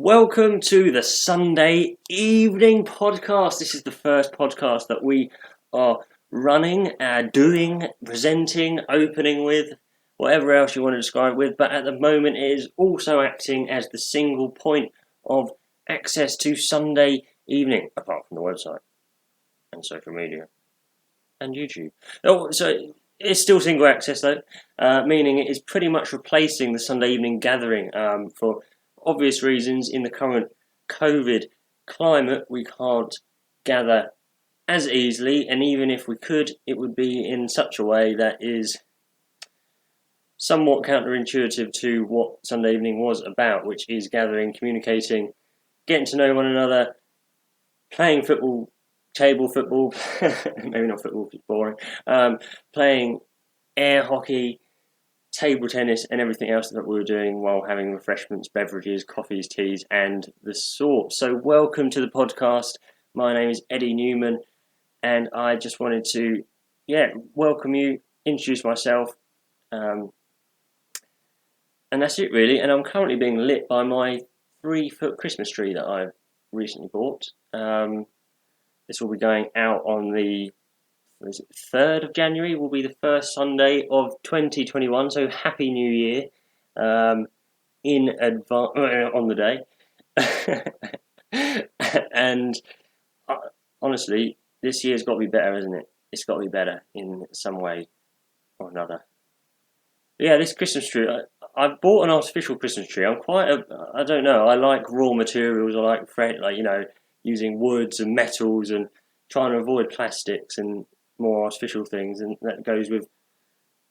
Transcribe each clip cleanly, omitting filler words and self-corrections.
Welcome to the Sunday evening podcast. This is the first podcast that we are running, doing, presenting, opening with, whatever else you want to describe with. But at the moment, it is also acting as the single point of access to Sunday evening, apart from the website and social media and YouTube. So it's still single access though, meaning it is pretty much replacing the Sunday evening gathering for obvious reasons. In the current COVID climate, we can't gather as easily, and even if we could, it would be in such a way that is somewhat counterintuitive to what Sunday evening was about, which is gathering, communicating, getting to know one another, playing football, table football, maybe not football, it's boring, playing air hockey, table tennis, and everything else that we were doing while having refreshments, beverages, coffees, teas, and the sort. So welcome to the podcast. My name is Eddie Newman, and I just wanted to, welcome you, introduce myself, and that's it really. And I'm currently being lit by my 3-foot Christmas tree that I've recently bought. This will be going out on the 3rd of January, will be the first Sunday of 2021, so Happy New Year in advance on the day. And honestly, this year's got to be better, isn't it? It's got to be better in some way or another. But yeah, this Christmas tree, I've bought an artificial Christmas tree. I don't know, I like raw materials, I like using woods and metals and trying to avoid plastics and more artificial things, and that goes with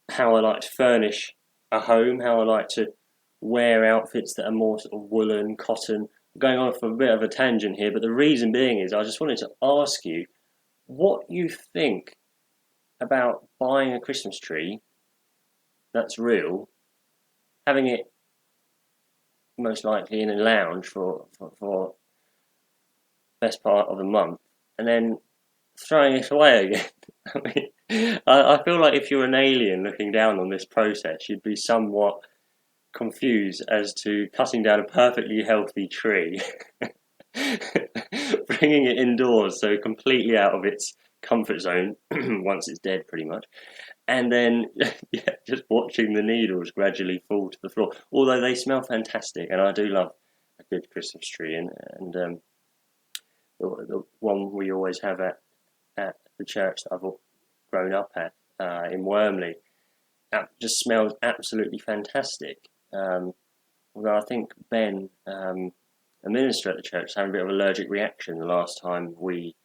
how I like to furnish a home, how I like to wear outfits that are more sort of woolen, cotton. I'm going on for a bit of a tangent here, but the reason being is I just wanted to ask you what you think about buying a Christmas tree that's real, having it most likely in a lounge for best part of a month, and then throwing it away again. I mean, I feel like if you're an alien looking down on this process, you'd be somewhat confused as to cutting down a perfectly healthy tree, bringing it indoors, so completely out of its comfort zone once it's dead, pretty much, and then just watching the needles gradually fall to the floor. Although they smell fantastic, and I do love a good Christmas tree, and the one we always have at the church that I've grown up at in Wormley, just smells absolutely fantastic. Although I think Ben, a minister at the church, had a bit of an allergic reaction the last time we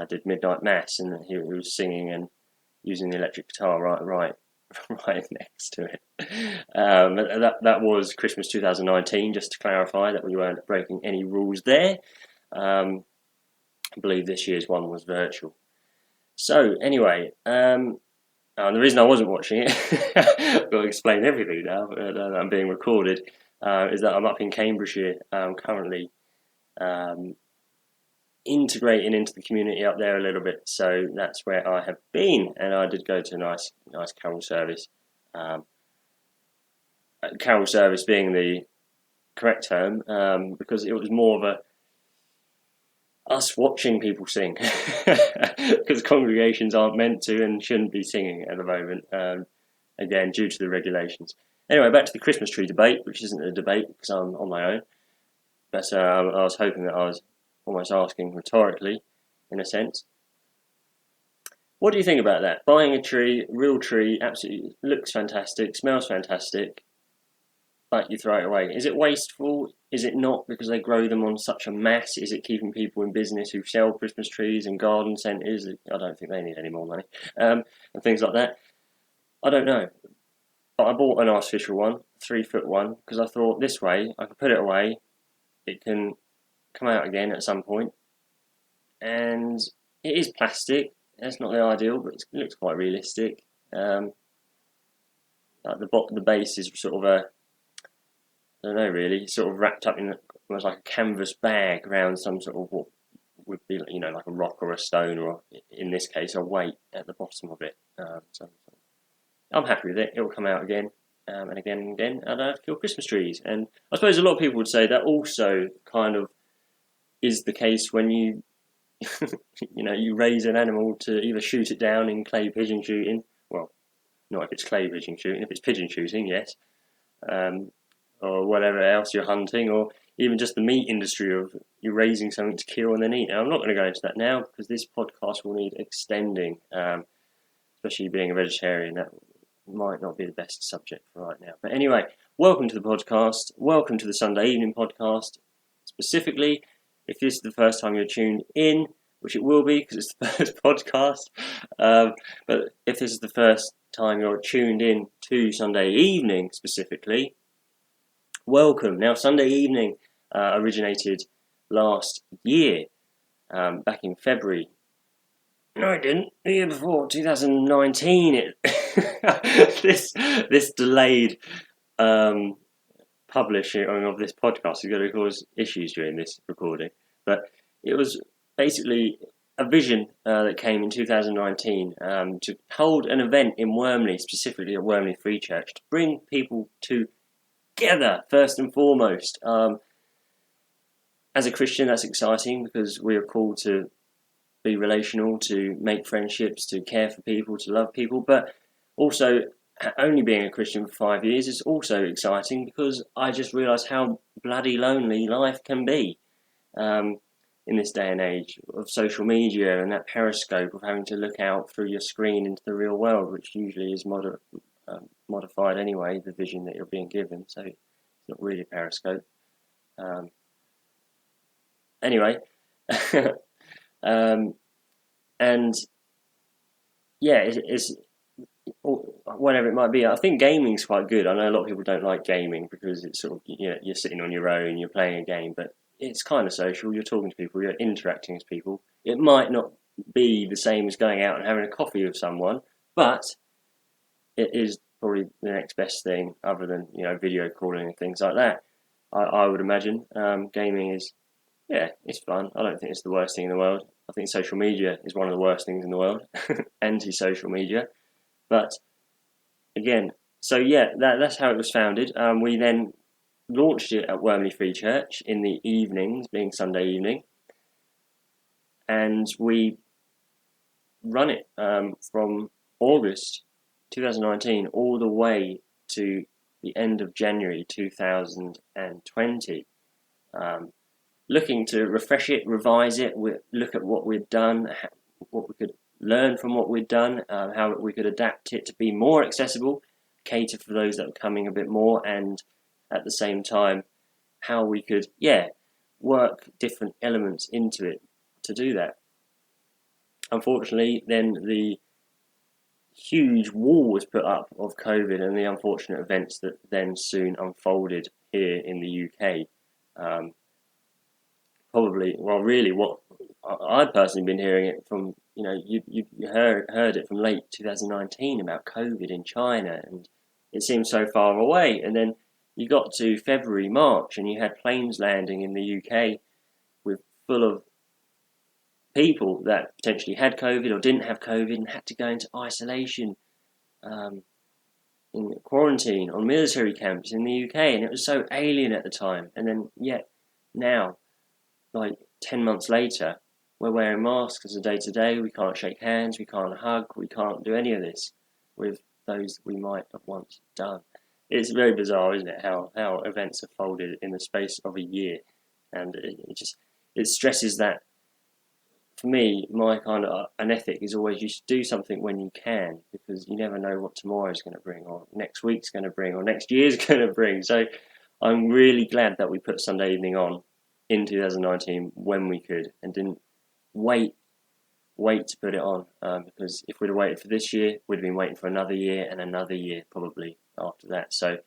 did midnight mass, and he was singing and using the electric guitar right next to it. That was Christmas 2019, just to clarify that we weren't breaking any rules there. I believe this year's one was virtual. So anyway, and the reason I wasn't watching it, I've got to explain everything now, I'm being recorded, is that I'm up in Cambridgeshire currently, integrating into the community up there a little bit. So that's where I have been, and I did go to a nice carol service. Carol service being the correct term, because it was more of us watching people sing, because congregations aren't meant to and shouldn't be singing at the moment, again due to the regulations. Anyway, back to the Christmas tree debate, which isn't a debate because I'm on my own, but I was hoping that I was almost asking rhetorically, in a sense. What do you think about that? Buying a tree, real tree, absolutely looks fantastic, smells fantastic, but you throw it away. Is it wasteful? Is it not, because they grow them on such a mass? Is it keeping people in business who sell Christmas trees and garden centres? I don't think they need any more money, and things like that. I don't know. But I bought an artificial one, 3-foot one, because I thought this way I can put it away, it can come out again at some point, and it is plastic. That's not the ideal, but it looks quite realistic. Like the base is sort of I don't know really, sort of wrapped up in almost like a canvas bag around some sort of what would be, like a rock or a stone, or in this case a weight at the bottom of it. So I'm happy with it. It will come out again. and again, I don't have to kill Christmas trees. And I suppose a lot of people would say that also kind of is the case when you you raise an animal to either shoot it down in clay pigeon shooting. Well, not if it's clay pigeon shooting. If it's pigeon shooting, yes, um, or whatever else you're hunting, or even just the meat industry of you raising something to kill and then eat. Now, I'm not going to go into that now because this podcast will need extending, especially being a vegetarian. That might not be the best subject for right now. But anyway, welcome to the podcast. Welcome to the Sunday evening podcast. Specifically, if this is the first time you're tuned in, which it will be because it's the first podcast, but if this is the first time you're tuned in to Sunday evening specifically, welcome. Now, Sunday evening originated last year, back in February. No, it didn't. The year before, 2019. This delayed publishing of this podcast is going to cause issues during this recording. But it was basically a vision that came in 2019 to hold an event in Wormley, specifically at Wormley Free Church, to bring people together first and foremost. As a Christian, that's exciting because we are called to be relational, to make friendships, to care for people, to love people. But also, only being a Christian for 5 years is also exciting because I just realised how bloody lonely life can be in this day and age of social media and that periscope of having to look out through your screen into the real world, which usually is modified anyway, the vision that you're being given. So it's not really a periscope. Anyway, and yeah, it's whatever it might be. I think gaming's quite good. I know a lot of people don't like gaming because it's sort of you're sitting on your own, you're playing a game, but it's kind of social. You're talking to people, you're interacting with people. It might not be the same as going out and having a coffee with someone, but it is probably the next best thing other than video calling and things like that. I would imagine gaming is. Yeah, it's fun. I don't think it's the worst thing in the world. I think social media is one of the worst things in the world, anti-social media. But again, so yeah, that's how it was founded. We then launched it at Wormley Free Church in the evenings, being Sunday evening, and we run it from August 2019 all the way to the end of January 2020. Looking to refresh it, revise it, look at what we'd done, what we could learn from what we'd done, how we could adapt it to be more accessible, cater for those that are coming a bit more, and at the same time, how we could, work different elements into it to do that. Unfortunately, then the huge wall was put up of COVID and the unfortunate events that then soon unfolded here in the UK. Probably, well, really, what I'd personally been hearing it from, you heard it from late 2019 about COVID in China, and it seemed so far away. And then you got to February, March, and you had planes landing in the UK with full of people that potentially had COVID or didn't have COVID and had to go into isolation, in quarantine on military camps in the UK, and it was so alien at the time. And then yet now, like 10 months later, we're wearing masks as a day-to-day. We can't shake hands, we can't hug, we can't do any of this with those we might have once done. It's very bizarre, isn't it, how events have folded in the space of a year. And it stresses that, for me, my kind of an ethic is always you should do something when you can, because you never know what tomorrow's going to bring, or next week's going to bring, or next year's going to bring. So I'm really glad that we put Sunday evening on in 2019 when we could, and didn't wait to put it on, because if we'd have waited for this year, we'd have been waiting for another year and another year probably after that. So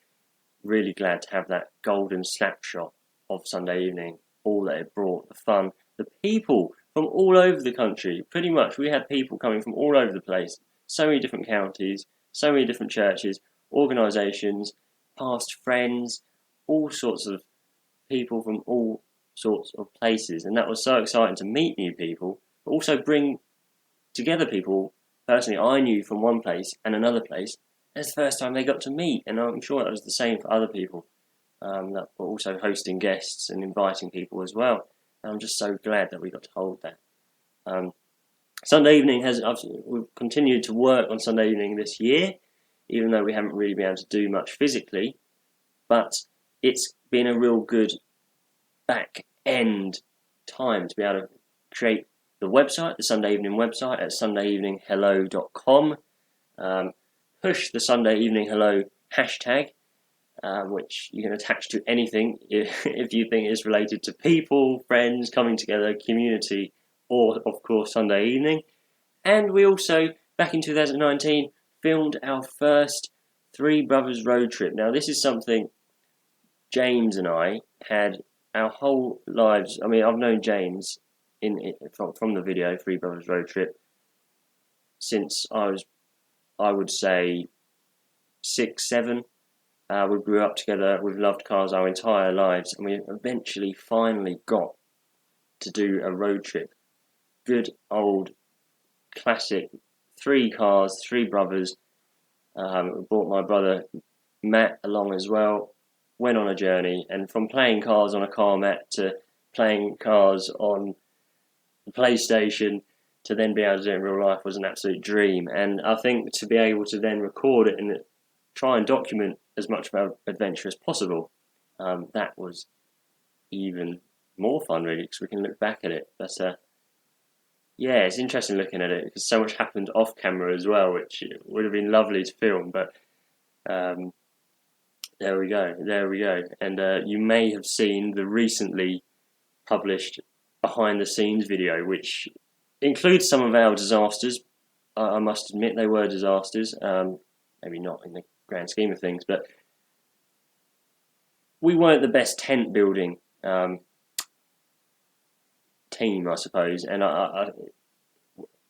really glad to have that golden snapshot of Sunday evening, all that it brought, the fun, the people from all over the country. Pretty much we had people coming from all over the place, so many different counties, so many different churches, organisations, past friends, all sorts of people from all sorts of places. And that was so exciting to meet new people, but also bring together people personally I knew from one place and another place, it's the first time they got to meet, and I'm sure that was the same for other people that were also hosting guests and inviting people as well. And I'm just so glad that we got to hold that. Sunday evening we've continued to work on Sunday evening this year, even though we haven't really been able to do much physically, but it's been a real good back end time to be able to create the website, the Sunday Evening website at sundayeveninghello.com. Push the Sunday Evening Hello hashtag, which you can attach to anything if you think it's related to people, friends, coming together, community, or of course Sunday evening. And we also, back in 2019, filmed our first Three Brothers road trip. Now this is something James and I had our whole lives. I mean, I've known James from the video Three Brothers road trip since I would say 6, 7. We grew up together. We've loved cars our entire lives, and we eventually finally got to do a road trip. Good old classic 3 cars, 3 brothers. We brought my brother Matt along as well. Went on a journey, and from playing cars on a car mat to playing cars on the PlayStation to then be able to do it in real life was an absolute dream. And I think to be able to then record it and try and document as much of our adventure as possible, that was even more fun, really, because we can look back at it. But yeah, it's interesting looking at it because so much happened off camera as well, which would have been lovely to film. But there we go. And you may have seen the recently published behind the scenes video, which includes some of our disasters. I must admit they were disasters. Maybe not in the grand scheme of things, but we weren't the best tent building team, I suppose. And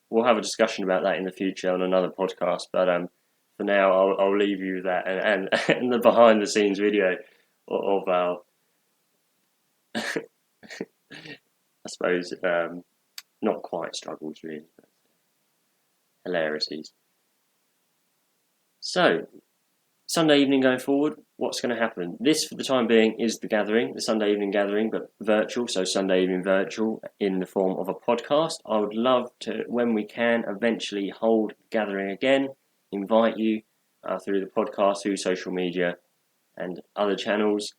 we'll have a discussion about that in the future on another podcast. But for now, I'll leave you with that and the behind the scenes video of our, I suppose, not quite struggles really, but hilarities. So, Sunday evening going forward, what's going to happen? This, for the time being, is the gathering, the Sunday evening gathering, but virtual, so Sunday evening virtual in the form of a podcast. I would love to, when we can, eventually hold the gathering again, invite you through the podcast, through social media and other channels,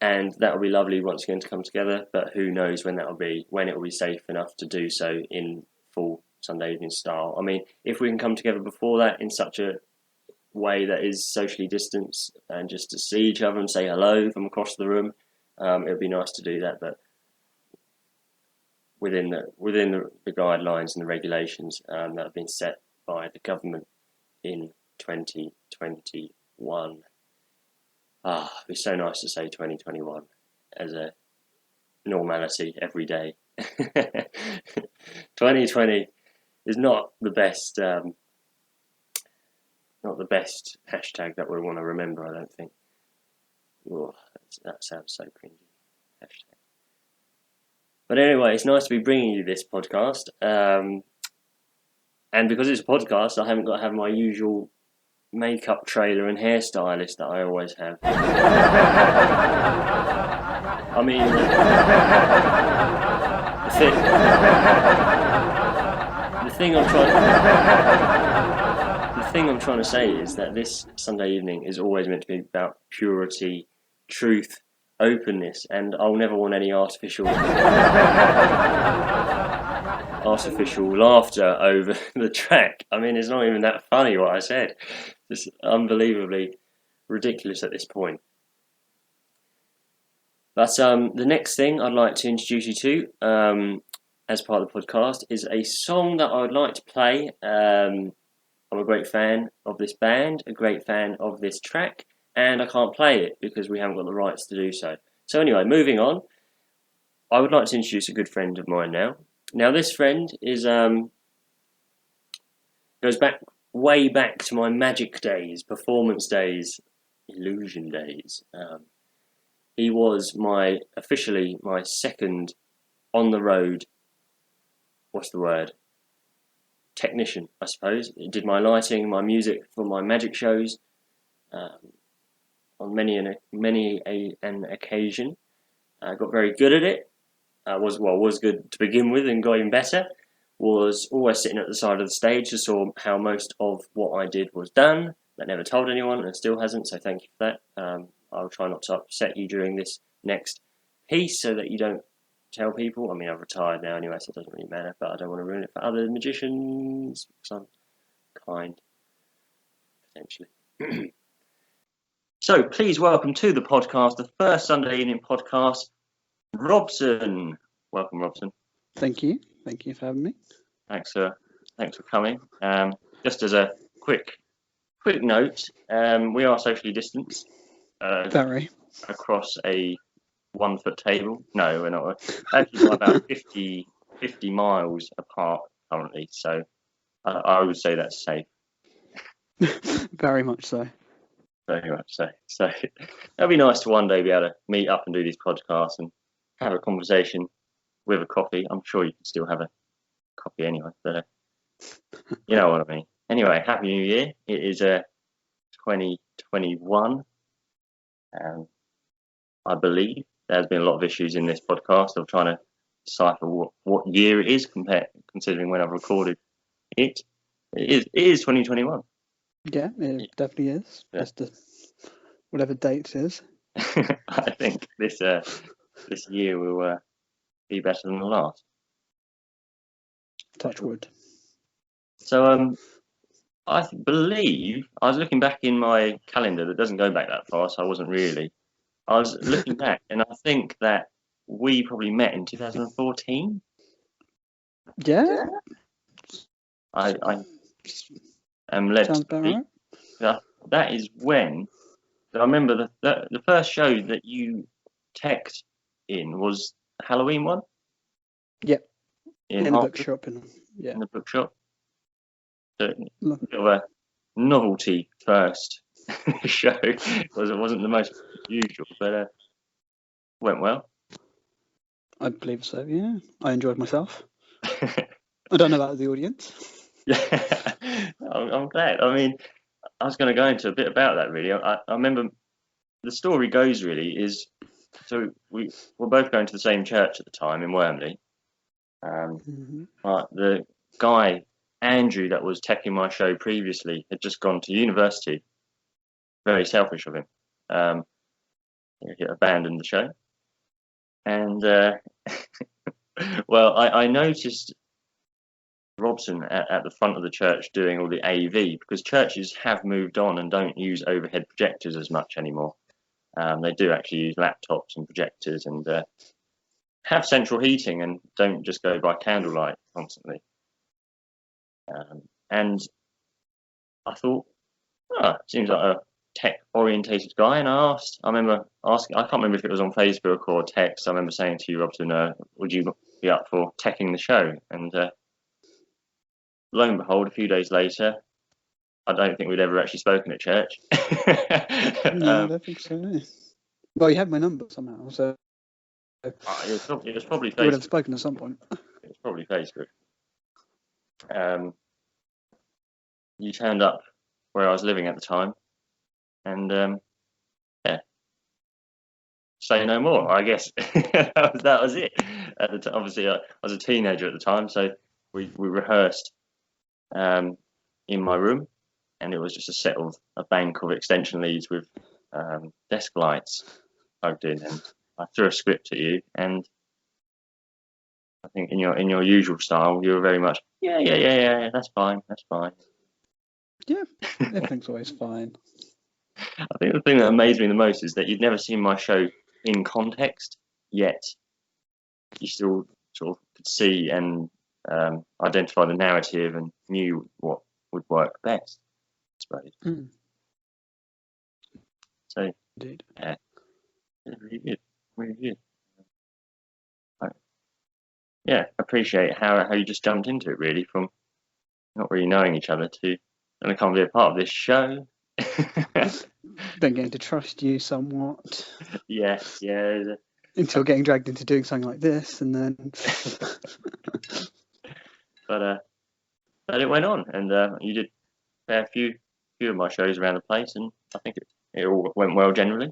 and that will be lovely once again to come together, but who knows when that will be, when it will be safe enough to do so in full Sunday evening style. I mean, if we can come together before that in such a way that is socially distanced and just to see each other and say hello from across the room, it would be nice to do that, but within the guidelines and the regulations that have been set by the government in 2021. It'd be so nice to say 2021 as a normality every day. 2020 is not the best hashtag that we want to remember, I don't think. Oh, that sounds so cringy. Hashtag. But anyway, it's nice to be bringing you this podcast. And because it's a podcast, I haven't got to have my usual makeup trailer and hairstylist that I always have. I mean, the thing I'm trying to say is that this Sunday evening is always meant to be about purity, truth, openness, and I'll never want any artificial laughter over the track. I mean, it's not even that funny what I said. It's unbelievably ridiculous at this point. But the next thing I'd like to introduce you to as part of the podcast is a song that I would like to play. I'm a great fan of this band, a great fan of this track, and I can't play it because we haven't got the rights to do so. So anyway, moving on, I would like to introduce a good friend of mine now. Now this friend is goes way back to my magic days, performance days, illusion days. He was officially my second on the road. What's the word? technician, I suppose. I did my lighting, my music for my magic shows on many an occasion. I got very good at it. Was good to begin with, and got even better. Was always sitting at the side of the stage to saw how most of what I did was done. That never told anyone, and still hasn't. So thank you for that. I'll try not to upset you during this next piece, so that you don't tell people. I mean, I've retired now anyway, so it doesn't really matter. But I don't want to ruin it for other magicians because I'm kind, potentially. So please welcome to the podcast, the first Sunday evening podcast, Robson. Welcome, Robson. Thank you. Thank you for having me. Thanks for coming. Just as a quick note, we are socially distanced. Very. Across a 1 foot table. No, we're not. Actually, we're about 50 miles apart currently. So I would say that's safe. Very much so. Very much so. So it'll be nice to one day be able to meet up and do these podcasts and have a conversation with a coffee. I'm sure you can still have a coffee anyway, but you know what I mean. Anyway, Happy New Year. It is 2021. I believe there's been a lot of issues in this podcast of trying to decipher what year it is considering when I've recorded it. It is 2021. Yeah, it definitely is. Yeah. Just whatever date it is. I think this year will be better than the last. Touch wood. So I believe I was looking back in my calendar that doesn't go back that far, so I wasn't really. I was looking back, and I think that we probably met in 2014. Yeah. I am led Sounds to about believe right. that is when. I remember the first show that you teched in was the Halloween one. Yep. In the bookshop. In the bookshop. So a bit of a novelty first show. It wasn't the most usual, but went well. I believe so. Yeah, I enjoyed myself. I don't know about the audience. Yeah, I'm glad. I mean, I was going to go into a bit about that. Really, I remember the story goes really is so we were both going to the same church at the time in Wormley. But the guy Andrew that was teching my show previously had just gone to university. Very selfish of him. He abandoned the show, and well, I noticed Robson at the front of the church doing all the AV because churches have moved on and don't use overhead projectors as much anymore. They do actually use laptops and projectors and have central heating and don't just go by candlelight constantly. And I thought, seems like a tech-orientated guy. And I remember asking, I can't remember if it was on Facebook or text. I remember saying to you, Robson, would you be up for teching the show? And lo and behold, a few days later, I don't think we'd ever actually spoken at church. No, I don't think so. No. Well, you had my number somehow, so it was probably Facebook. We would have spoken at some point. It was probably Facebook. You turned up where I was living at the time, and yeah, say no more. I guess that was it. At the time, obviously, I was a teenager at the time, so we rehearsed in my room, and it was just a bank of extension leads with desk lights plugged in, and I threw a script at you, and I think in your usual style, you were very much yeah, that's fine. Yeah, everything's always fine. I think the thing that amazed me the most is that you'd never seen my show in context, yet you still sort of could see and identify the narrative and knew what would work best, I suppose. So, indeed. Yeah, really good. Yeah, appreciate how you just jumped into it really, from not really knowing each other to going to come and be a part of this show. Then getting to trust you somewhat. Yes, yeah. Until getting dragged into doing something like this, and then. But but it went on, and you did a few of my shows around the place, and I think it all went well generally.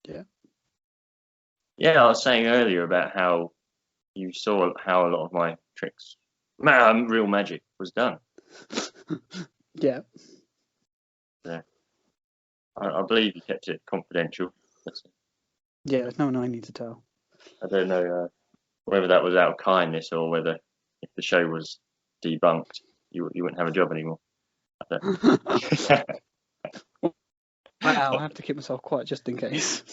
Yeah. Yeah, I was saying earlier about how you saw how a lot of my tricks, real magic, was done. Yeah. I believe you kept it confidential. But Yeah, there's no one I need to tell. I don't know whether that was out of kindness or whether if the show was debunked, you wouldn't have a job anymore. I'll have to keep myself quiet just in case.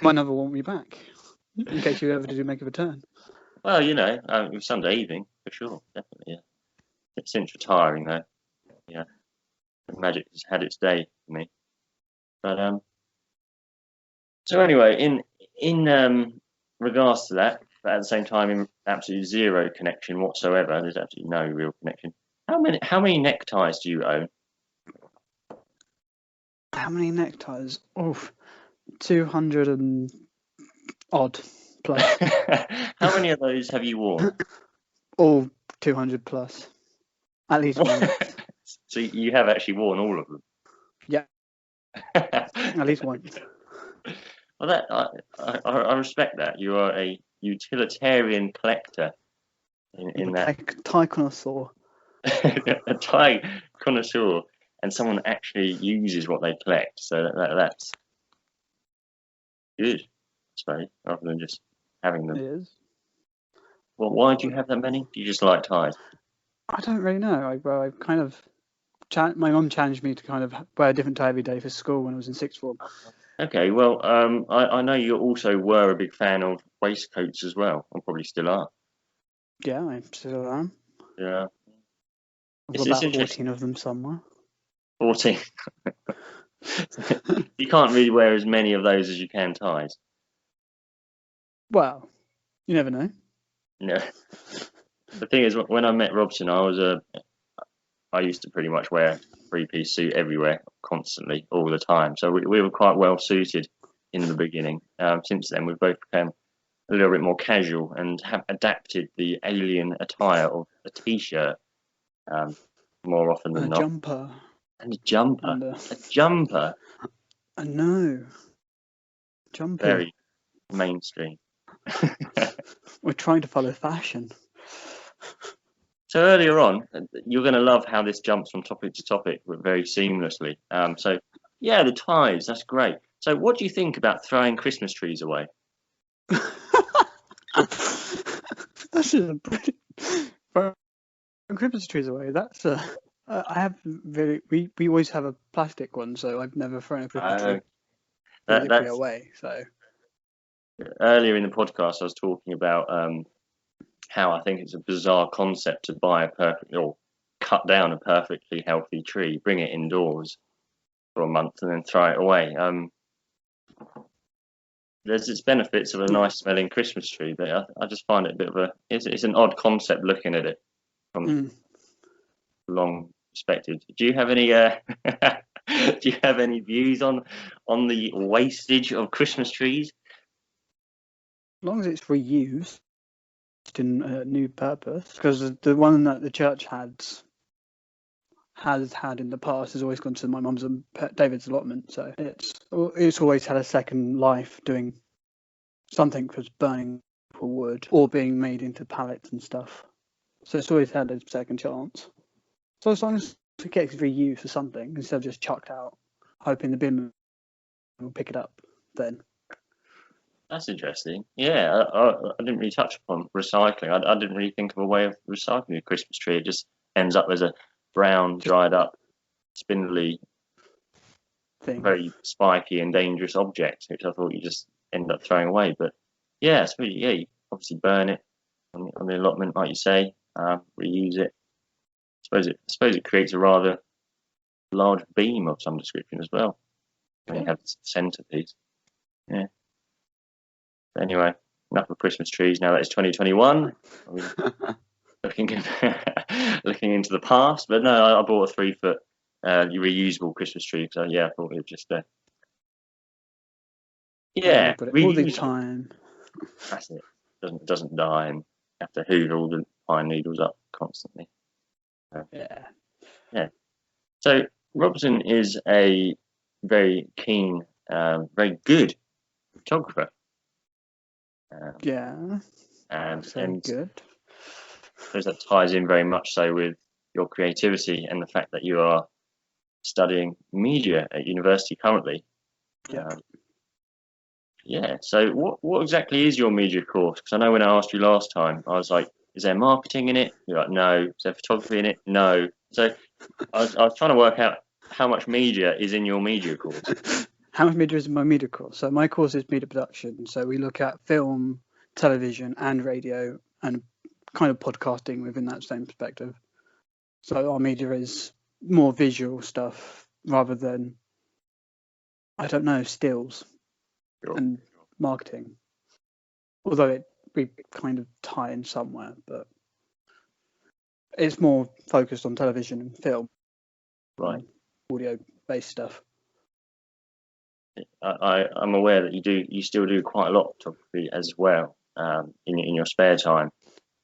Might never want me back, in case you ever do make a return. Well, it was Sunday evening for sure, definitely. Yeah. Since retiring, though, yeah, magic has had its day for me. But so anyway, in regards to that, but at the same time, in absolutely zero connection whatsoever. There's absolutely no real connection. How many neckties do you own? How many neckties? Oh, 200 and odd plus. How many of those have you worn? All 200 plus. At least one. So you have actually worn all of them? Yeah. At least once. Well, I respect that. You are a utilitarian collector in that. Tie connoisseur. A tie connoisseur and someone that actually uses what they collect. So that's good, I suppose, rather than just having them. It is. Well, why do you have that many? Do you just like ties? I don't really know. I kind of. My mum challenged me to kind of wear a different tie every day for school when I was in sixth form. Okay, well, I know you also were a big fan of waistcoats as well, and probably still are. Yeah, I still am. Yeah. I've got about 14 of them somewhere. 14. You can't really wear as many of those as you can ties. Well, you never know. No. The thing is, when I met Robson, I used to pretty much wear a three-piece suit everywhere, constantly, all the time. So we were quite well suited in the beginning. Since then, we've both become a little bit more casual and have adapted the alien attire of a t-shirt more often than And a not. jumper. And a jumper. And a jumper. I know. Jumpy. Very mainstream. We're trying to follow fashion. So earlier on, you're going to love how this jumps from topic to topic very seamlessly. So yeah, the ties, that's great. So what do you think about throwing Christmas trees away? That's just a brilliant. Throwing Christmas trees away. That's a. I have we always have a plastic one, so I've never thrown a Christmas tree physically away. So earlier in the podcast, I was talking about how I think it's a bizarre concept to buy or cut down a perfectly healthy tree, bring it indoors for a month, and then throw it away. There's its benefits of a nice smelling Christmas tree, but I just find it a bit of it's an odd concept looking at it from long perspective. Do you have any do you have any views on the wastage of Christmas trees? As long as it's reused in a new purpose, because the one that the church has had in the past has always gone to my mum's and David's allotment, so it's always had a second life doing something, was burning for wood or being made into pallets and stuff. So it's always had a second chance. So as long as it gets reused for something instead of just chucked out, hoping the bin will pick it up, then. That's interesting. Yeah, I didn't really touch upon recycling. I didn't really think of a way of recycling a Christmas tree. It just ends up as a brown, dried up, spindly, thing. Very spiky and dangerous object, which I thought you just end up throwing away. But yeah, you obviously burn it on the allotment, like you say, reuse it. I suppose it creates a rather large beam of some description as well. When you have the centerpiece. Yeah. But anyway, enough of Christmas trees. Now that it's 2021. looking into the past. But no, I bought a 3-foot reusable Christmas tree. So yeah, I thought it would just all the time. That's it. Doesn't die and have to hoover all the pine needles up constantly. Yeah. So Robson is a very keen, very good photographer. Yeah. And Good. suppose that ties in very much so with your creativity and the fact that you are studying media at university currently. Yeah. So what exactly is your media course? Because I know when I asked you last time, I was like, is there marketing in it? You're like, no. Is there photography in it? No. So I was trying to work out how much media is in your media course. How much media is in my media course? So my course is media production. So we look at film, television, and radio, and kind of podcasting within that same perspective. So our media is more visual stuff rather than, I don't know, stills and marketing. Although we kind of tie in somewhere, but it's more focused on television and film, Right. Audio-based stuff. I'm aware that you still do quite a lot of photography as well, in your spare time.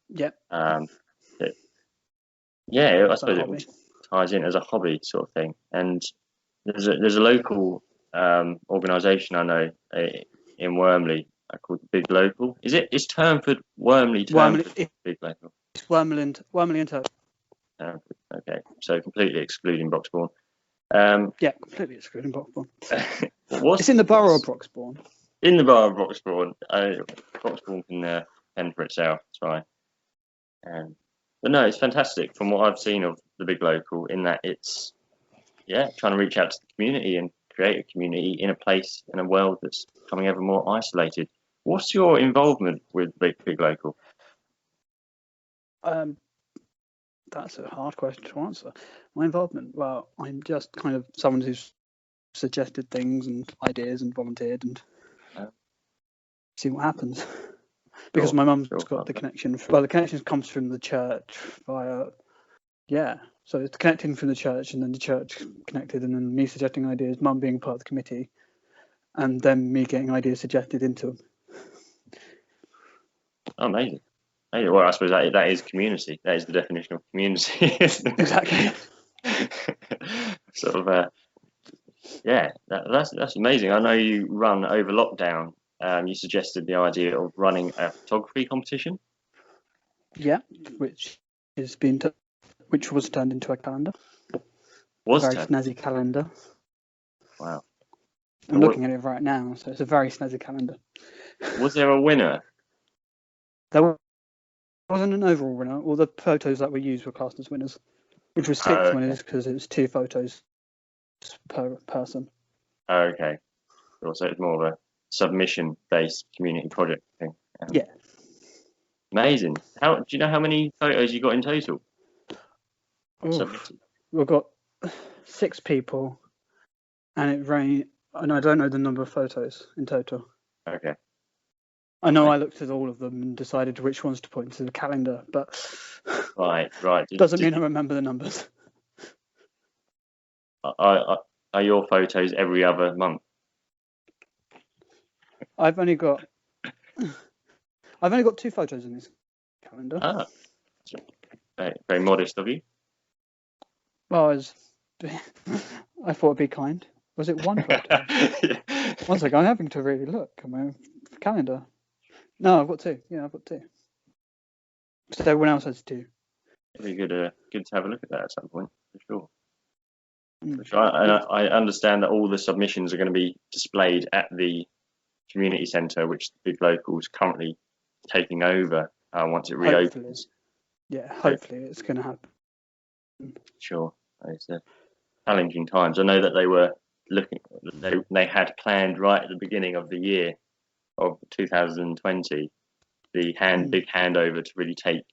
Yep. I suppose it ties in as a hobby sort of thing. And there's a local organisation I know in Wormley called Big Local. Is Turnford Wormley Big Local? It's Wormley and Turnford. Okay, so completely excluding Broxbourne. Yeah, completely excluding Broxbourne. It's in the borough of Broxbourne. In the borough of Broxbourne. Broxbourne can fend for itself. It's fine. But no, it's fantastic from what I've seen of the Big Local, in that it's trying to reach out to the community and create a community in a place, in a world that's becoming ever more isolated. What's your involvement with Big Local? That's a hard question to answer. My involvement, well, I'm just kind of someone who's suggested things and ideas and volunteered and see what happens. Because my mum's got the connection. Well, the connection comes from the church via, so it's connecting from the church, and then the church connected, and then me suggesting ideas, mum being part of the committee, and then me getting ideas suggested into them. Oh, amazing. Well, I suppose that is community. That is the definition of community. Exactly. Sort of, that's amazing. I know you run over lockdown. You suggested the idea of running a photography competition. Yeah, which was turned into a calendar. Snazzy calendar. Wow. I'm looking at it right now, so it's a very snazzy calendar. Was there a winner? There wasn't an overall winner. All the photos that were used were classed as winners, which was 6 winners because it was 2 photos per person. Okay. So it's more of a submission-based community project thing. Yeah. Amazing. Do you know how many photos you got in total? We've got 6 people, and and I don't know the number of photos in total. Okay. I know I looked at all of them and decided which ones to put into the calendar, but right. Doesn't mean I remember the numbers. Are your photos every other month? I've only got 2 photos in this calendar. Very, very modest of you. Well, I thought it'd be kind. Was it 1 photo? One second, I'm having to really look at my calendar. No, I've got 2. Yeah, I've got 2. So everyone else has 2. It'd be good to have a look at that at some point, for sure. I understand that all the submissions are going to be displayed at the community centre, which the Big Local is currently taking over once it reopens. Hopefully it's going to happen. Sure. It's challenging times. I know that they were they had planned right at the beginning of the year of 2020 the big handover to really take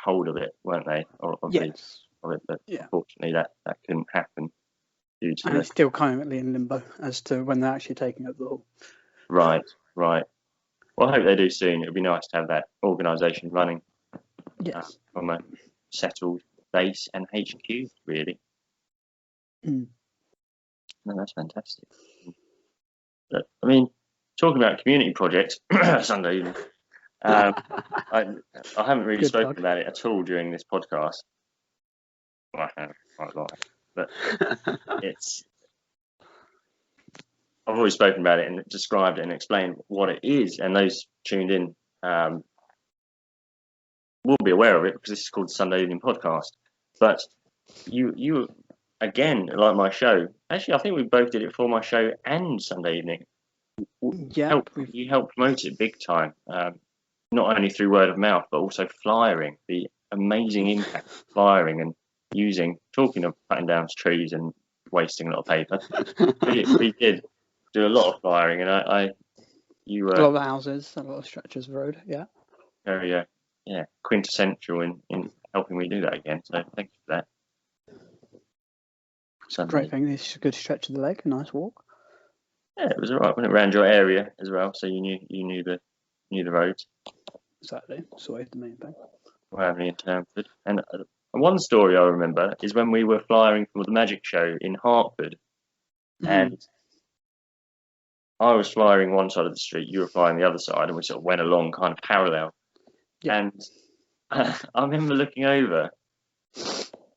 hold of it, weren't they? Yes. But unfortunately that couldn't happen due to it's still currently in limbo as to when they're actually taking up the hall. Right. Well, I hope they do soon. It would be nice to have that organisation running from a settled base and HQ, really. No, that's fantastic. But, I mean, talking about community projects, Sunday evening, I haven't really Good spoken plug. about it at all during this podcast. Well, I have quite a lot, but it's. I've always spoken about it and described it and explained what it is, and those tuned in will be aware of it because this is called the Sunday Evening Podcast. But you again, like my show. Actually, I think we both did it for my show and Sunday Evening. Yep. You help promote it big time, not only through word of mouth, but also flyering. The amazing impact of flyering and talking of cutting down trees and wasting a lot of paper. we did do a lot of flyering, and you a were lot of houses, a lot of stretches of road. Yeah. very quintessential in helping me do that again. So thank you for that. It's a great thing. It's a good stretch of the leg, a nice walk. Yeah, it was alright. Went around your area as well, so you knew the roads. Exactly. That's always the main thing. Wormley and Turnford. And one story I remember is when we were flying for the magic show in Hertford, and I was flying one side of the street, you were flying the other side, and we sort of went along kind of parallel. Yeah. And I remember looking over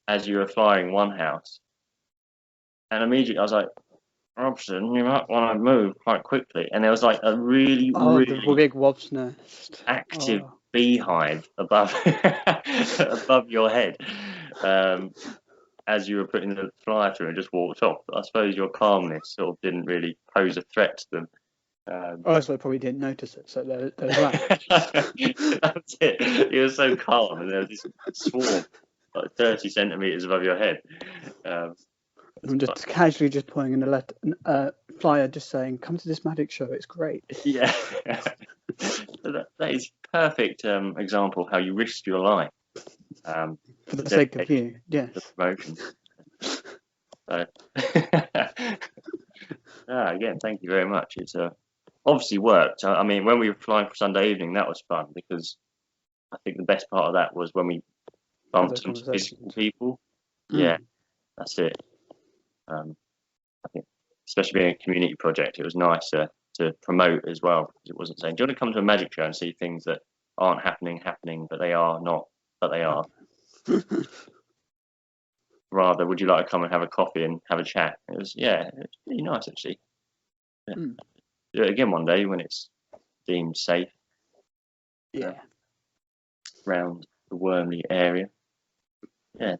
as you were flying one house, and immediately I was like, Robson, you might want to move quite quickly. And there was like a really the big wasp nest. active beehive above above your head as you were putting the flyer through and just walked off. But I suppose your calmness sort of didn't really pose a threat to them. So I probably didn't notice it. So there's that. That's it. You were so calm, and there was this swarm like 30 centimeters above your head. I'm just casually just putting in a flyer, just saying, "Come to this magic show. It's great." Yeah, that is perfect example of how you risked your life for the sake of you. Yes. The promotion. So, again, thank you very much. It's obviously worked. I mean, when we were flying for Sunday Evening, that was fun because I think the best part of that was when we bumped into physical people. Yeah, that's it. I think, especially being a community project, it was nice to promote as well, because it wasn't saying, do you want to come to a magic show and see things that aren't happening, but they are not, but they are. Rather, would you like to come and have a coffee and have a chat? It was really nice actually. Yeah. Do it again one day when it's deemed safe. Yeah. Around the Wormley area. Yeah,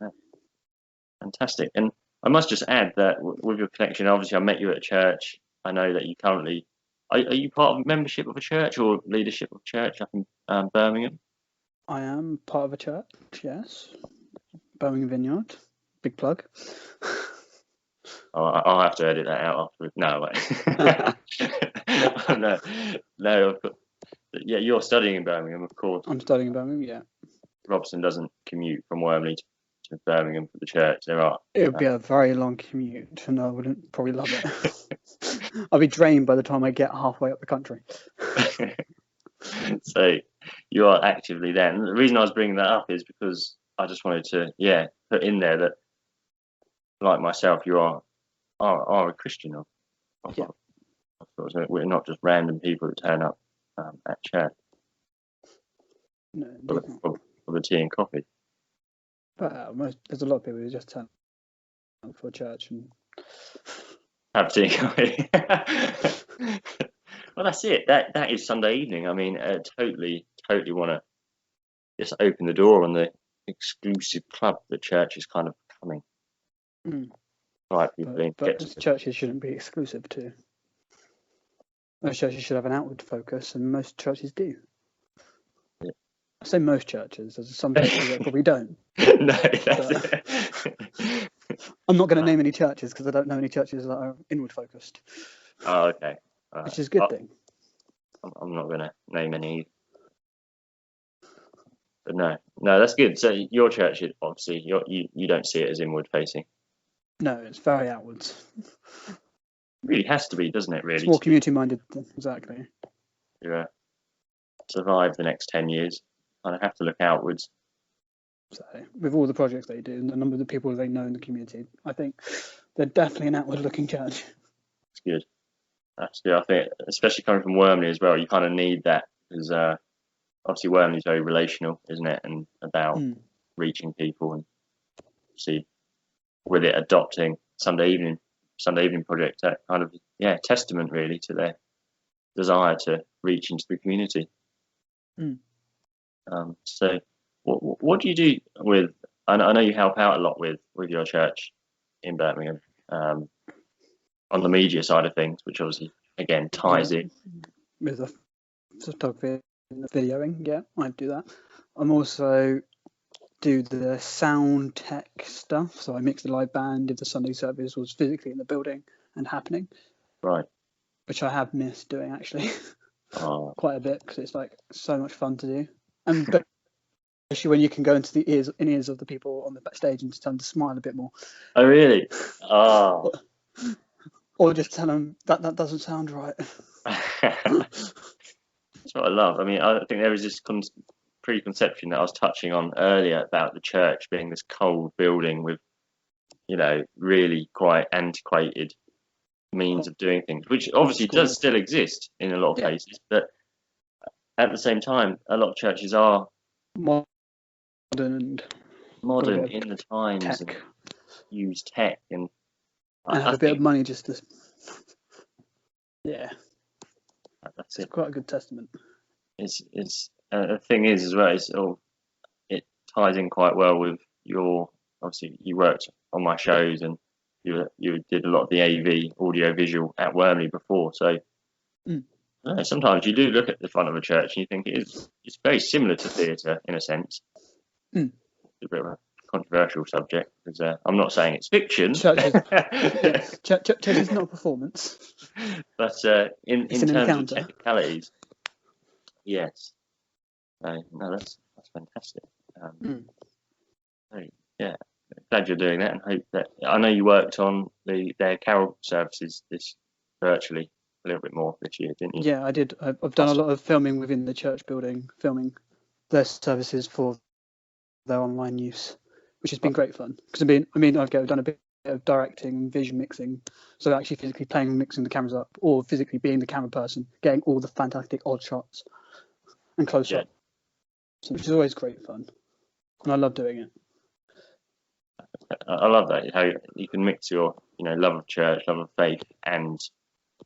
fantastic. And I must just add that with your connection, obviously I met you at a church. I know that you currently are you part of membership of a church or leadership of a church up in Birmingham? I am part of a church, yes. Birmingham Vineyard. Big plug. I'll have to edit that out afterwards. No, no. Yeah, you're studying in Birmingham, of course. I'm studying in Birmingham, yeah. Robson doesn't commute from Wormley to Birmingham for the church. It would be a very long commute, and I wouldn't probably love it. I'll be drained by the time I get halfway up the country. So you are actively there. And the reason I was bringing that up is because I just wanted to, put in there that, like myself, you are a Christian. Yeah. We're not just random people that turn up at church for the tea and coffee. But there's a lot of people who just turn up for church and have tea and coffee. Well, that's it. That is Sunday evening. I mean, totally want to just open the door on the exclusive club that church is kind of becoming. Right, but churches shouldn't be exclusive to. Most churches should have an outward focus, and most churches do. Yeah. I say most churches. There's some churches that probably don't. No, that's it. I'm not going to name any churches because I don't know any churches that are inward focused. Oh, okay. Which is a good thing. I'm not going to name any. But no, that's good. So your church, obviously, you don't see it as inward facing. No, it's very outwards. It really has to be, doesn't it? Really, it's more community minded. Exactly. Yeah. Survive the next 10 years. Kind of have to look outwards. So, with all the projects they do and the number of the people they know in the community, I think they're definitely an outward-looking church. That's good. That's good. I think, especially coming from Wormley as well, you kind of need that because obviously Wormley's very relational, isn't it? And about Mm. reaching people, and see with it adopting Sunday evening project, that kind of testament really to their desire to reach into the community. Mm. So what do you do with? I know you help out a lot with your church in Birmingham, on the media side of things, which obviously again ties in. With the photography and the videoing, yeah, I do that. I'm also do the sound tech stuff, so I mix the live band if the Sunday service was physically in the building and happening, Right. which I have missed doing actually Oh, quite a bit because it's like so much fun to do, and especially when you can go into the ears of the people on the backstage and tell them to smile a bit more, oh really? Oh. or just tell them that doesn't sound right. That's what I love. I mean, I think there is this preconception that I was touching on earlier about the church being this cold building with, really quite antiquated means of doing things, which obviously does still exist in a lot of places. But at the same time, a lot of churches are modern and in the times tech. and use tech and have a bit of money just to. Yeah, that's it's quite a good testament. It's the thing is as well. It ties in quite well with your. Obviously, you worked on my shows and you did a lot of the AV audio visual at Wormley before. So sometimes you do look at the front of a church and you think it's very similar to theatre in a sense. It's a bit of a controversial subject because I'm not saying it's fiction. Church is not a performance, but in terms of technicalities, yes. No, that's fantastic. Yeah, glad you're doing that, and hope that I know you worked on their carol services this virtually a little bit more this year, didn't you? Yeah, I did. I've done a lot of filming within the church building, filming their services for their online use, which has been great fun. Because I've done a bit of directing and vision mixing, so actually physically playing and mixing the cameras up, or physically being the camera person, getting all the fantastic odd shots and close up, which is always great fun, and I love doing it. I love that, how you can mix your love of church, love of faith, and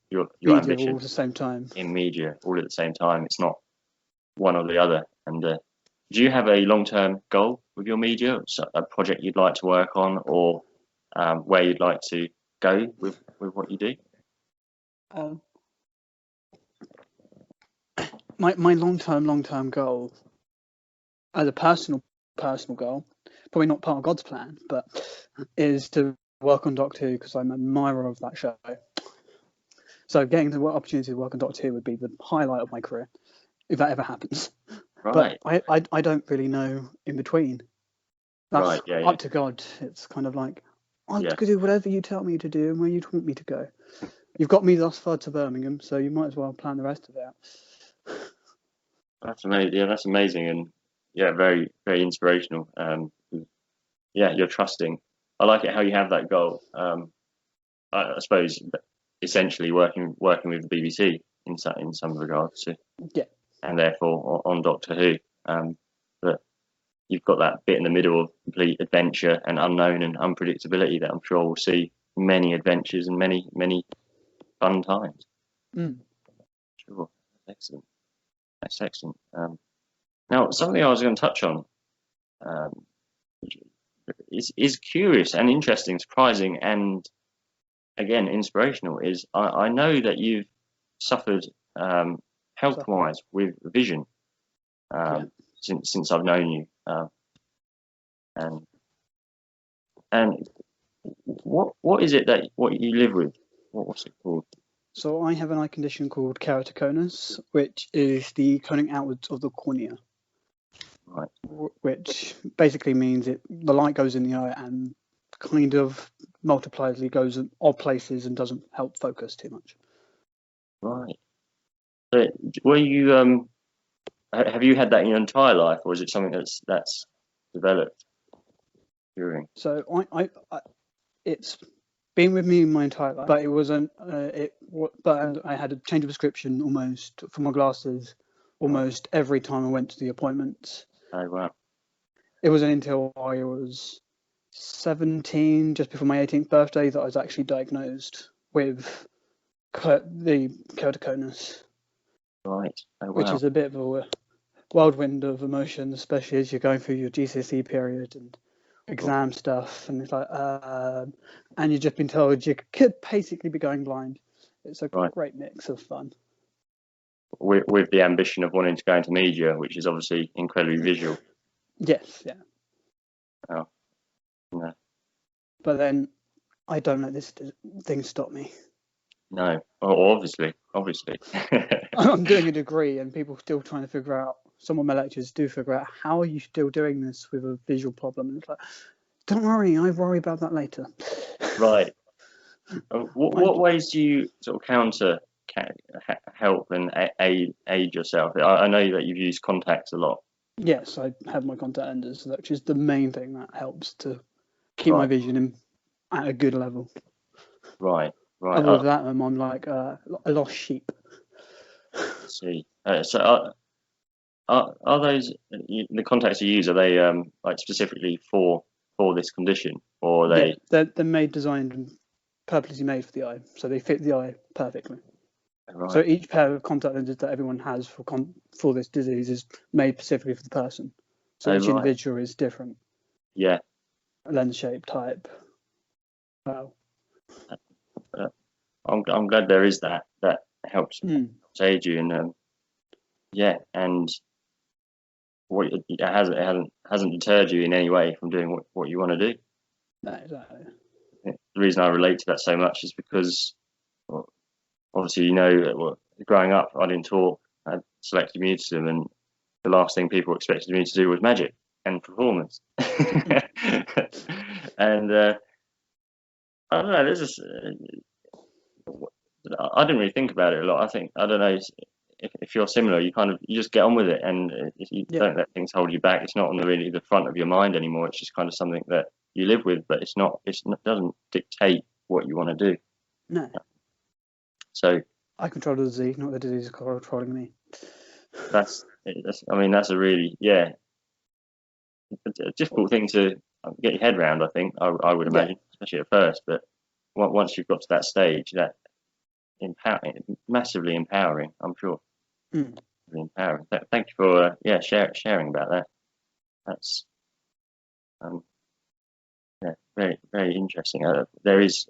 your media ambition all at the same time. In media, all at the same time. It's not one or the other. And do you have a long-term goal with your media, a project you'd like to work on, or where you'd like to go with what you do? My long-term goal, as a personal goal, probably not part of God's plan, but is to work on Doctor Who because I'm an admirer of that show. So getting the opportunity to work on Doctor Who would be the highlight of my career, if that ever happens. Right. But I don't really know in between. That's up to God. It's kind of like, I'll do whatever you tell me to do and where you want me to go. You've got me thus far to Birmingham, so you might as well plan the rest of it out. That's amazing. Yeah, that's amazing, and very, very inspirational. You're trusting. I like it how you have that goal. I suppose essentially working with the BBC in some regards to, and therefore on Doctor Who. But you've got that bit in the middle of complete adventure and unknown and unpredictability that I'm sure we'll see many adventures and many, many fun times. Sure. Excellent. That's excellent. Now, something I was going to touch on is curious and interesting, surprising, and again inspirational. Is I know that you've suffered health-wise with vision since I've known you, and what is it that you live with? What's it called? So I have an eye condition called keratoconus, which is the coning outwards of the cornea. Right. Which basically means the light goes in the eye and kind of multipliedly goes in odd places and doesn't help focus too much. Right. So, were you have you had that in your entire life, or is it something that's developed during? So I it's been with me my entire life, but it wasn't. But I had a change of prescription almost for my glasses almost every time I went to the appointments. Oh wow. It wasn't until I was 17, just before my 18th birthday, that I was actually diagnosed with the keratoconus, Right. Oh which wow. is a bit of a whirlwind of emotions, especially as you're going through your GCSE period and exam stuff, and it's like, and you've just been told you could basically be going blind. It's a Right. great mix of fun. With the ambition of wanting to go into media, which is obviously incredibly visual. Yes, yeah. Oh, no. But then I don't let this thing stop me. No. Oh, obviously. I'm doing a degree, and people still trying to figure out. Some of my lecturers do figure out, how are you still doing this with a visual problem? And it's like, don't worry, I worry about that later. Right. What ways do you sort of help and aid yourself? I know that you've used contacts a lot. Yes, I have my contact lenses, which is the main thing that helps to keep my Right. vision at a good level. Right. Other than that, I'm like a lost sheep. See. Are those the contacts you use? Are they like specifically for this condition, or are Yeah, they? they're made, designed, and purposely made for the eye, so they fit the eye perfectly. Right. So each pair of contact lenses that everyone has for this disease is made specifically for the person. So each Right. individual is different. Yeah. Lens shape, type. Wow. I'm glad there is that helps aid you, and yeah, and it hasn't deterred you in any way from doing what you want to do. No, exactly. The reason I relate to that so much is because, well, obviously, growing up, I didn't talk. I had selective mutism, and the last thing people expected me to do was magic and performance. And I don't know. There's just I didn't really think about it a lot. I think I don't know if you're similar. You just get on with it, and if you don't let things hold you back. It's not on really the front of your mind anymore. It's just kind of something that you live with, but it doesn't dictate what you want to do. No. So I control the disease, not the disease controlling me. that's a really a difficult thing to get your head around. I think I would imagine, especially at first, but once you've got to that stage, that massively empowering. I'm sure. Really empowering. Thank you for sharing about that. That's very very interesting. There is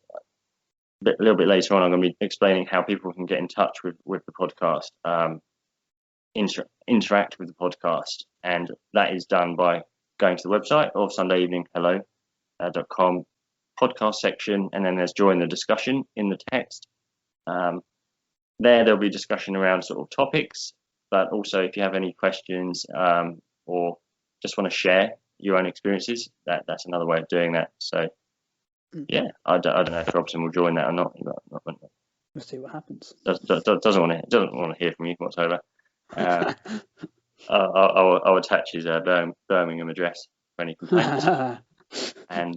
a little bit later on. I'm going to be explaining how people can get in touch with the podcast, interact with the podcast, and that is done by going to the website of sundayeveninghello.com podcast section, and then there's join the discussion in the text. There'll be discussion around sort of topics, but also if you have any questions or just want to share your own experiences, that's another way of doing that. So yeah, I don't know if Robson will join that or not. We'll see what happens. Doesn't want to hear from you whatsoever. I'll attach his Birmingham address for any complaints. And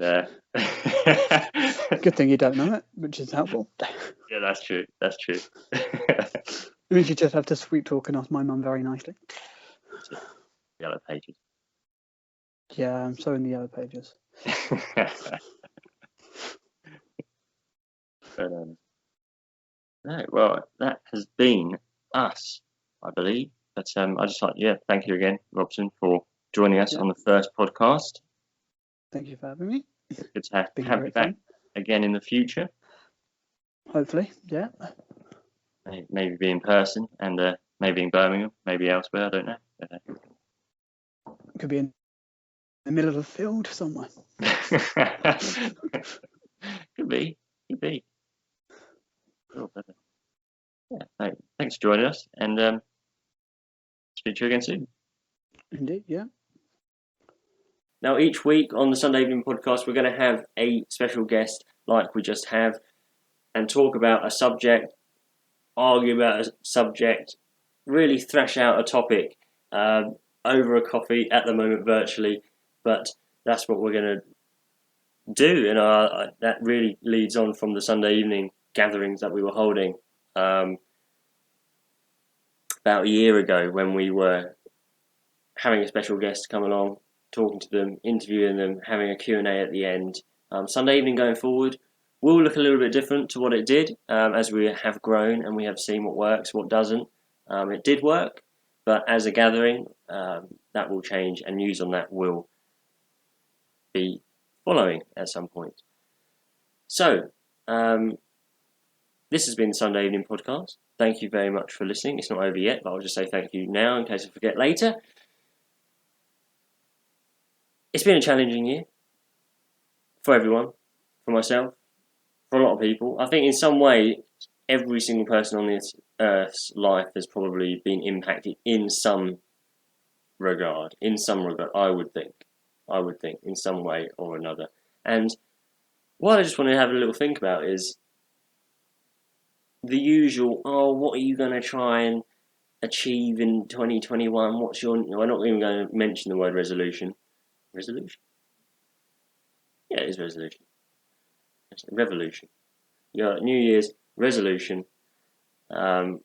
good thing you don't know it, which is helpful. Yeah, that's true. It means you just have to sweet talk and ask my mum very nicely. Yellow Pages. Yeah, I'm so in the Yellow Pages. But no, well, that has been us, I believe. But I just thank you again, Robson, for joining us on the first podcast. Thank you for having me. Good to have you back again in the future. Hopefully, yeah. Maybe be in person, and maybe in Birmingham, maybe elsewhere. I don't know. Could be in the middle of a field somewhere. Could be. Sure, but, thanks for joining us, and speak to you again soon. Indeed, yeah. Now, each week on the Sunday Evening Podcast, we're going to have a special guest like we just have and talk about a subject, argue about a subject, really thrash out a topic over a coffee at the moment virtually, but that's what we're going to do, and that really leads on from the Sunday evening gatherings that we were holding. about a year ago when we were having a special guest come along, talking to them, interviewing them, having a Q&A at the end. Sunday evening going forward will look a little bit different to what it did as we have grown and we have seen what works, what doesn't. It did work, but as a gathering, that will change, and news on that will be following at some point. So, this has been the Sunday Evening Podcast. Thank you very much for listening. It's not over yet, but I'll just say thank you now in case I forget later. It's been a challenging year for everyone, for myself, for a lot of people. I think in some way, every single person on this earth's life has probably been impacted in some regard. I would think, in some way or another. And what I just want to have a little think about is the usual, what are you going to try and achieve in 2021? We're not even going to mention the word resolution. Resolution? Yeah, it is resolution. It's a revolution. Your New Year's resolution, but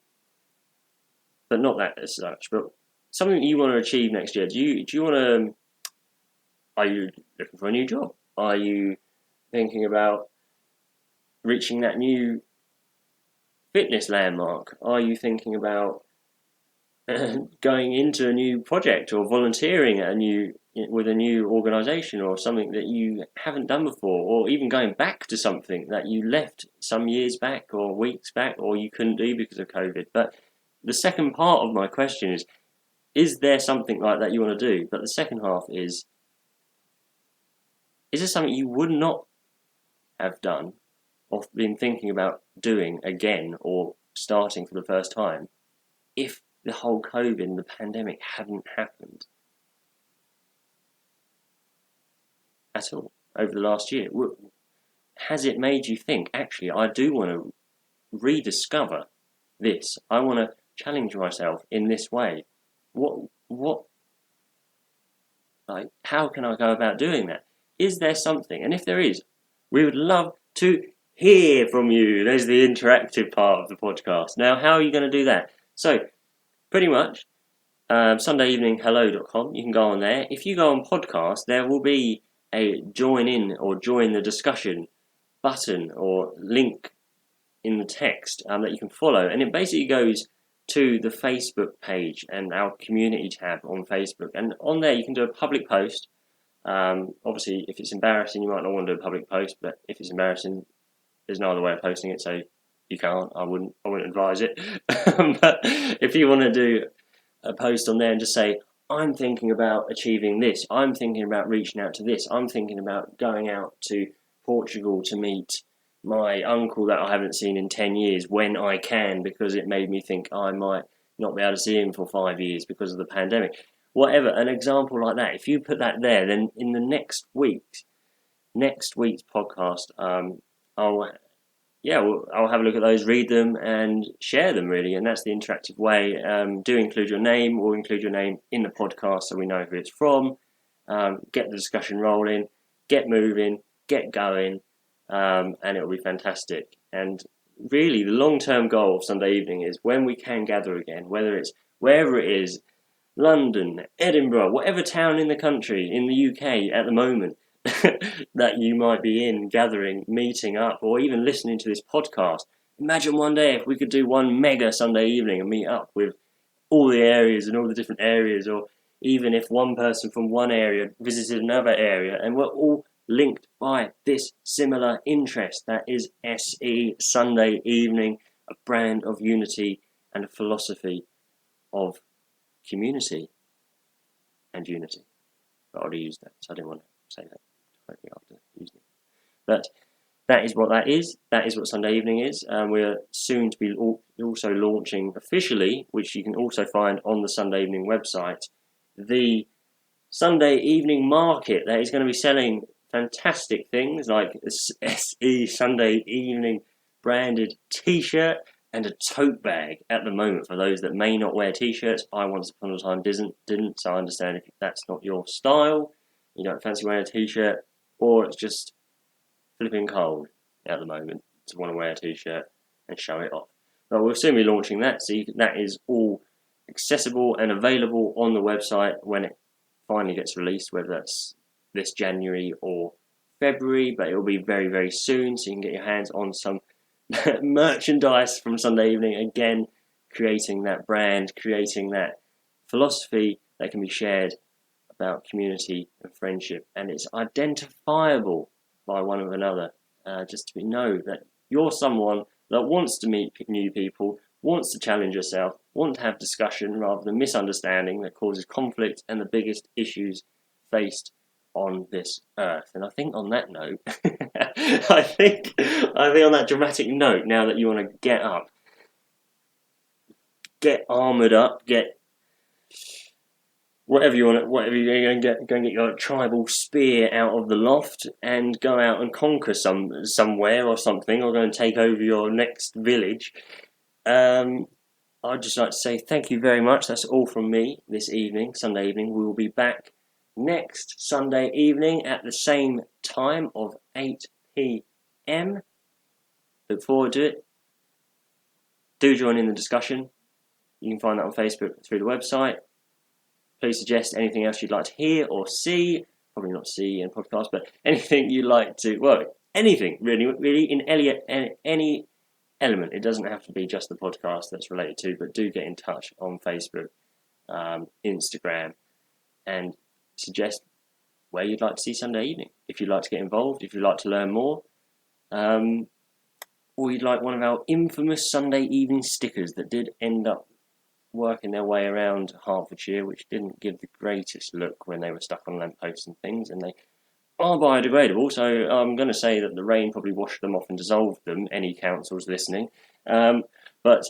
not that as such, but something you want to achieve next year. Do you want to? Are you looking for a new job? Are you thinking about reaching that new fitness landmark? Are you thinking about going into a new project or volunteering with a new organisation or something that you haven't done before, or even going back to something that you left some years back or weeks back or you couldn't do because of COVID? But the second part of my question is there something like that you want to do? But the second half is there something you would not have done or been thinking about doing again or starting for the first time if the whole COVID and the pandemic hadn't happened at all over the last year? Has it made you think, actually, I do want to rediscover this? I want to challenge myself in this way. How can I go about doing that? Is there something? And if there is, we would love to hear from you. There's the interactive part of the podcast. Now, how are you going to do that? So, pretty much, SundayEveningHello.com. You can go on there. If you go on podcast, there will be a join in or join the discussion button or link in the text that you can follow, and it basically goes to the Facebook page and our community tab on Facebook, and on there you can do a public post. Obviously, if it's embarrassing, you might not want to do a public post, but if it's embarrassing, there's no other way of posting it, so you can't. I wouldn't advise it. But if you want to do a post on there and just say, I'm thinking about achieving this, I'm thinking about reaching out to this, I'm thinking about going out to Portugal to meet my uncle that I haven't seen in 10 years when I can, because it made me think I might not be able to see him for 5 years because of the pandemic. Whatever, an example like that, if you put that there, then in the next week's podcast, I'll have a look at those, read them, and share them, really. And that's the interactive way. Do include your name, or include your name in the podcast so we know who it's from. Get the discussion rolling, get moving, get going, and it'll be fantastic. And really, the long-term goal of Sunday Evening is when we can gather again, whether it's wherever it is, London, Edinburgh, whatever town in the country, in the UK at the moment, that you might be in, gathering, meeting up, or even listening to this podcast. Imagine one day if we could do one mega Sunday evening and meet up with all the areas and all the different areas, or even if one person from one area visited another area, and we're all linked by this similar interest that is SE, Sunday Evening, a brand of unity and a philosophy of community and unity. But I already used that, so I didn't want to say that after using it. But that is what that is. That is what Sunday Evening is. We're soon to be also launching officially, which you can also find on the Sunday Evening website, the Sunday Evening Market that is going to be selling fantastic things like SE Sunday Evening branded t-shirt and a tote bag at the moment for those that may not wear t-shirts. I once upon a time didn't, so I understand if that's not your style, you don't fancy wearing a t-shirt, or it's just flipping cold at the moment to want to wear a t-shirt and show it off. But we'll soon be launching that, so that is all accessible and available on the website when it finally gets released, whether that's this January or February, but it will be very, very soon, so you can get your hands on some merchandise from Sunday Evening. Again, creating that brand, creating that philosophy that can be shared about community and friendship, and it's identifiable by one another, just to know that you're someone that wants to meet new people, wants to challenge yourself, wants to have discussion rather than misunderstanding that causes conflict and the biggest issues faced on this earth. And I think on that note, I think on that dramatic note, now that you want to get up, get armoured up, get whatever you're going to go and get your tribal spear out of the loft and go out and conquer somewhere or something, or go and take over your next village. I'd just like to say thank you very much. That's all from me this evening, Sunday evening. We will be back next Sunday evening at the same time of 8 p.m. Look forward to it. Do join in the discussion. You can find that on Facebook through the website. Please suggest anything else you'd like to hear or see. Probably not see in a podcast, but anything you'd like to, well, anything really in any element. It doesn't have to be just the podcast that's related to, but do get in touch on Facebook, Instagram, and suggest where you'd like to see Sunday evening. If you'd like to get involved, if you'd like to learn more, or you'd like one of our infamous Sunday evening stickers that did end up working their way around Hertfordshire, which didn't give the greatest look when they were stuck on lampposts and things, and they are biodegradable, so I'm going to say that the rain probably washed them off and dissolved them, any councils listening. But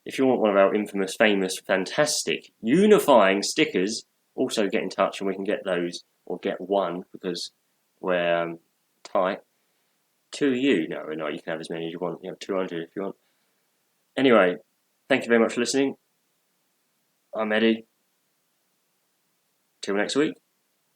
if you want one of our infamous, famous, fantastic, unifying stickers, also get in touch and we can get those, or get one, because we're tight. To you. No, we're not. You can have as many as you want. You have 200 if you want. Anyway, thank you very much for listening. I'm Eddie. Till next week.